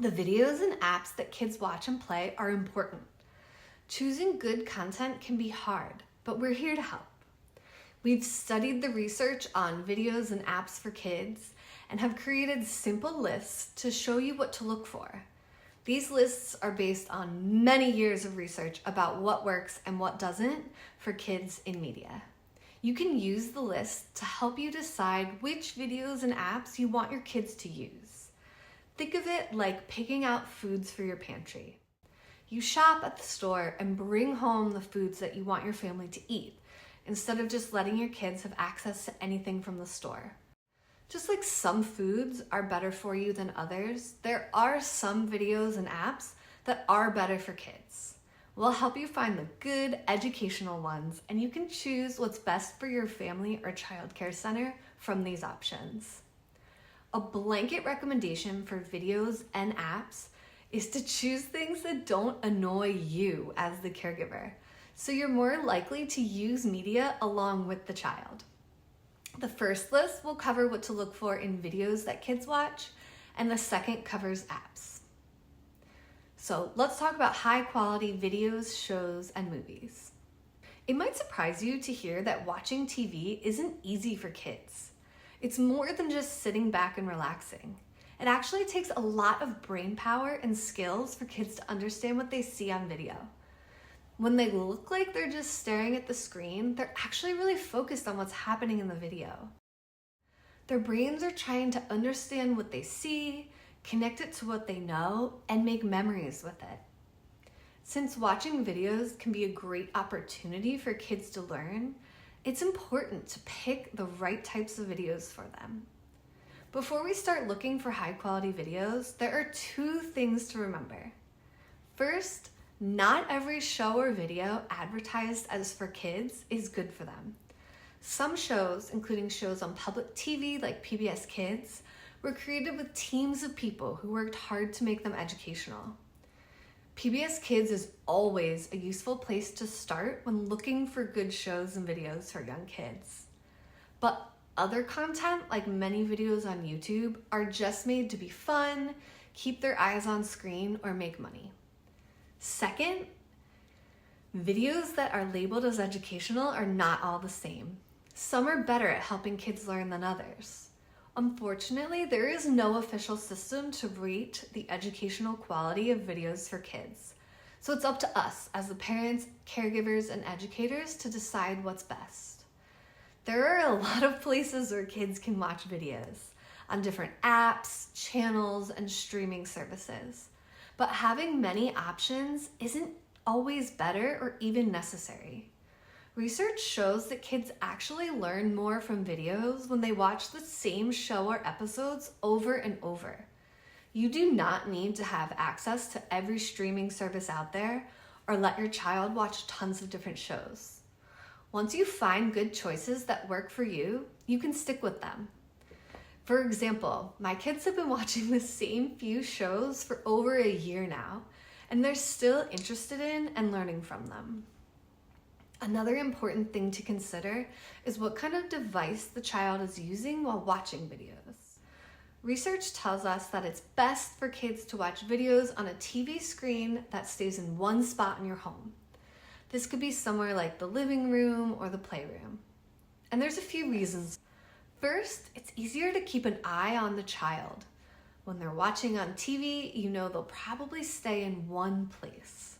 The videos and apps that kids watch and play are important. Choosing good content can be hard, but we're here to help. We've studied the research on videos and apps for kids and have created simple lists to show you what to look for. These lists are based on many years of research about what works and what doesn't for kids in media. You can use the list to help you decide which videos and apps you want your kids to use. Think of it like picking out foods for your pantry. You shop at the store and bring home the foods that you want your family to eat, instead of just letting your kids have access to anything from the store. Just like some foods are better for you than others, there are some videos and apps that are better for kids. We'll help you find the good educational ones, and you can choose what's best for your family or childcare center from these options. A blanket recommendation for videos and apps is to choose things that don't annoy you as the caregiver, so you're more likely to use media along with the child. The first list will cover what to look for in videos that kids watch, and the second covers apps. So let's talk about high quality videos, shows, and movies. It might surprise you to hear that watching TV isn't easy for kids. It's more than just sitting back and relaxing. It actually takes a lot of brain power and skills for kids to understand what they see on video. When they look like they're just staring at the screen, they're actually really focused on what's happening in the video. Their brains are trying to understand what they see, connect it to what they know, and make memories with it. Since watching videos can be a great opportunity for kids to learn, it's important to pick the right types of videos for them. Before we start looking for high quality videos, there are two things to remember. First, not every show or video advertised as for kids is good for them. Some shows, including shows on public TV like PBS Kids, were created with teams of people who worked hard to make them educational. PBS Kids is always a useful place to start when looking for good shows and videos for young kids. But other content, like many videos on YouTube, are just made to be fun, keep their eyes on screen, or make money. Second, videos that are labeled as educational are not all the same. Some are better at helping kids learn than others. Unfortunately, there is no official system to rate the educational quality of videos for kids. So it's up to us as the parents, caregivers, and educators to decide what's best. There are a lot of places where kids can watch videos on different apps, channels, and streaming services. But having many options isn't always better or even necessary. Research shows that kids actually learn more from videos when they watch the same show or episodes over and over. You do not need to have access to every streaming service out there or let your child watch tons of different shows. Once you find good choices that work for you, you can stick with them. For example, my kids have been watching the same few shows for over a year now, and they're still interested in and learning from them. Another important thing to consider is what kind of device the child is using while watching videos. Research tells us that it's best for kids to watch videos on a TV screen that stays in one spot in your home. This could be somewhere like the living room or the playroom. And there's a few reasons. First, it's easier to keep an eye on the child. When they're watching on TV, you know they'll probably stay in one place.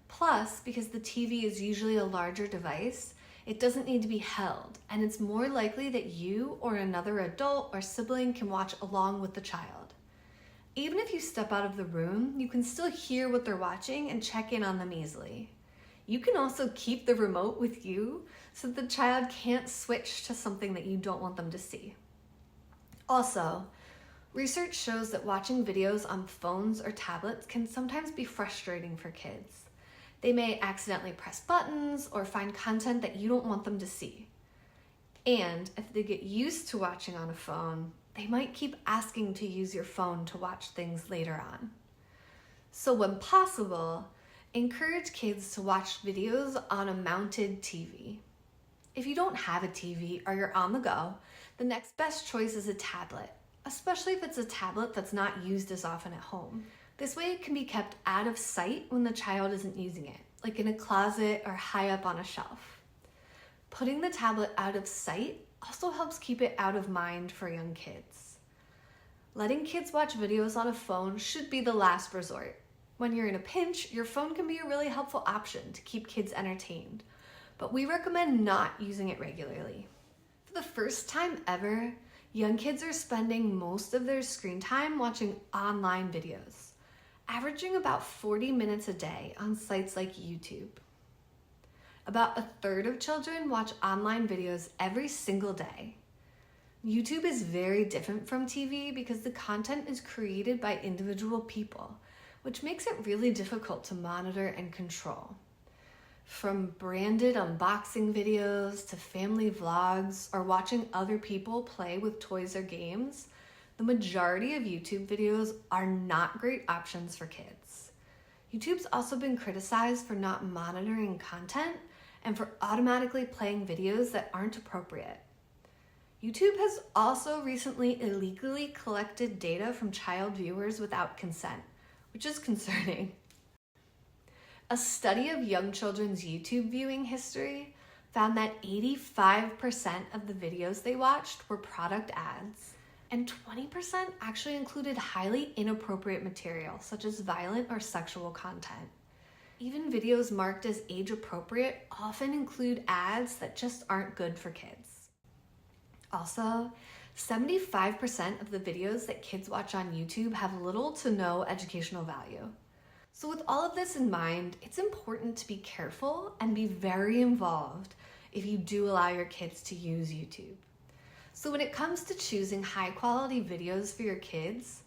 Plus, because the TV is usually a larger device, it doesn't need to be held, and it's more likely that you or another adult or sibling can watch along with the child. Even if you step out of the room, you can still hear what they're watching and check in on them easily. You can also keep the remote with you so that the child can't switch to something that you don't want them to see. Also, research shows that watching videos on phones or tablets can sometimes be frustrating for kids. They may accidentally press buttons or find content that you don't want them to see. And if they get used to watching on a phone, they might keep asking to use your phone to watch things later on. So when possible, encourage kids to watch videos on a mounted TV. If you don't have a TV or you're on the go, the next best choice is a tablet, especially if it's a tablet that's not used as often at home. This way it can be kept out of sight when the child isn't using it, like in a closet or high up on a shelf. Putting the tablet out of sight also helps keep it out of mind for young kids. Letting kids watch videos on a phone should be the last resort. When you're in a pinch, your phone can be a really helpful option to keep kids entertained, but we recommend not using it regularly. For the first time ever, young kids are spending most of their screen time watching online videos, averaging about 40 minutes a day on sites like YouTube. About a third of children watch online videos every single day. YouTube is very different from TV because the content is created by individual people, which makes it really difficult to monitor and control. From branded unboxing videos to family vlogs or watching other people play with toys or games, the majority of YouTube videos are not great options for kids. YouTube's also been criticized for not monitoring content and for automatically playing videos that aren't appropriate. YouTube has also recently illegally collected data from child viewers without consent, which is concerning. A study of young children's YouTube viewing history found that 85% of the videos they watched were product ads, and 20% actually included highly inappropriate material, such as violent or sexual content. Even videos marked as age appropriate often include ads that just aren't good for kids. Also, 75% of the videos that kids watch on YouTube have little to no educational value. So with all of this in mind, it's important to be careful and be very involved if you do allow your kids to use YouTube. So when it comes to choosing high quality videos for your kids,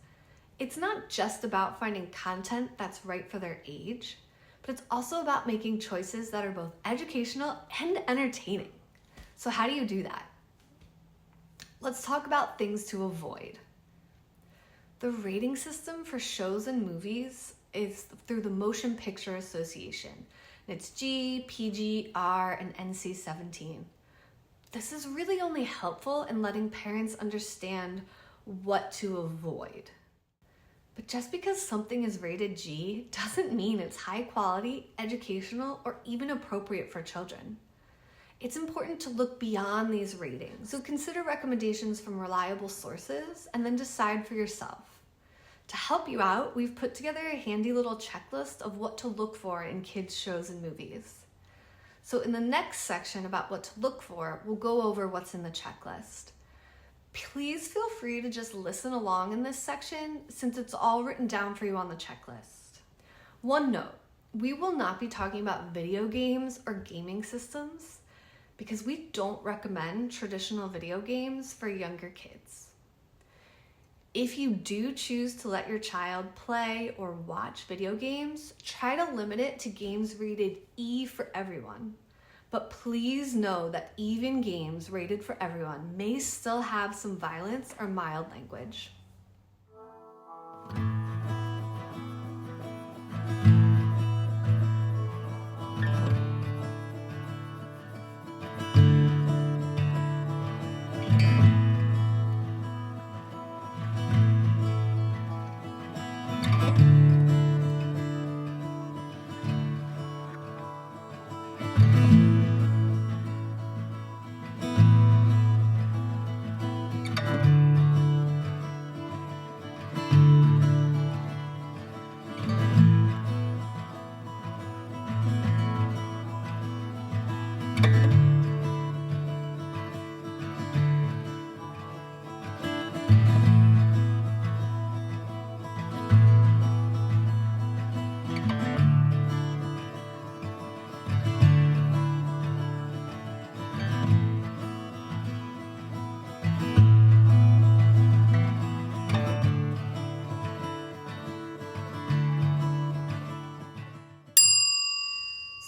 it's not just about finding content that's right for their age, but it's also about making choices that are both educational and entertaining. So how do you do that? Let's talk about things to avoid. The rating system for shows and movies is through the Motion Picture Association. And it's G, PG, R, and NC-17. This is really only helpful in letting parents understand what to avoid. But just because something is rated G doesn't mean it's high quality, educational, or even appropriate for children. It's important to look beyond these ratings, so consider recommendations from reliable sources and then decide for yourself. To help you out, we've put together a handy little checklist of what to look for in kids' shows and movies. So in the next section about what to look for, we'll go over what's in the checklist. Please feel free to just listen along in this section since it's all written down for you on the checklist. One note, we will not be talking about video games or gaming systems because we don't recommend traditional video games for younger kids. If you do choose to let your child play or watch video games, try to limit it to games rated E for everyone. But please know that even games rated for everyone may still have some violence or mild language.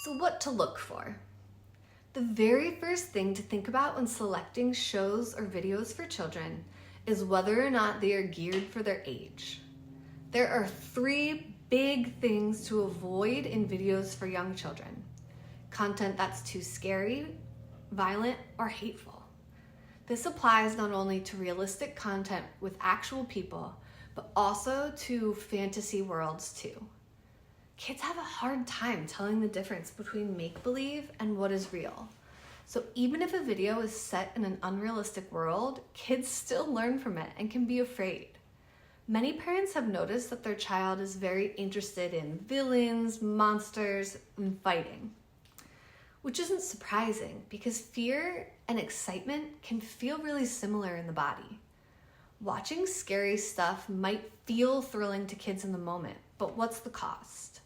So what to look for? The very first thing to think about when selecting shows or videos for children is whether or not they are geared for their age. There are 3 big things to avoid in videos for young children. Content that's too scary, violent, or hateful. This applies not only to realistic content with actual people, but also to fantasy worlds too. Kids have a hard time telling the difference between make-believe and what is real. So even if a video is set in an unrealistic world, kids still learn from it and can be afraid. Many parents have noticed that their child is very interested in villains, monsters, and fighting, which isn't surprising because fear and excitement can feel really similar in the body. Watching scary stuff might feel thrilling to kids in the moment, but what's the cost?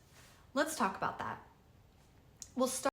Let's talk about that. We'll start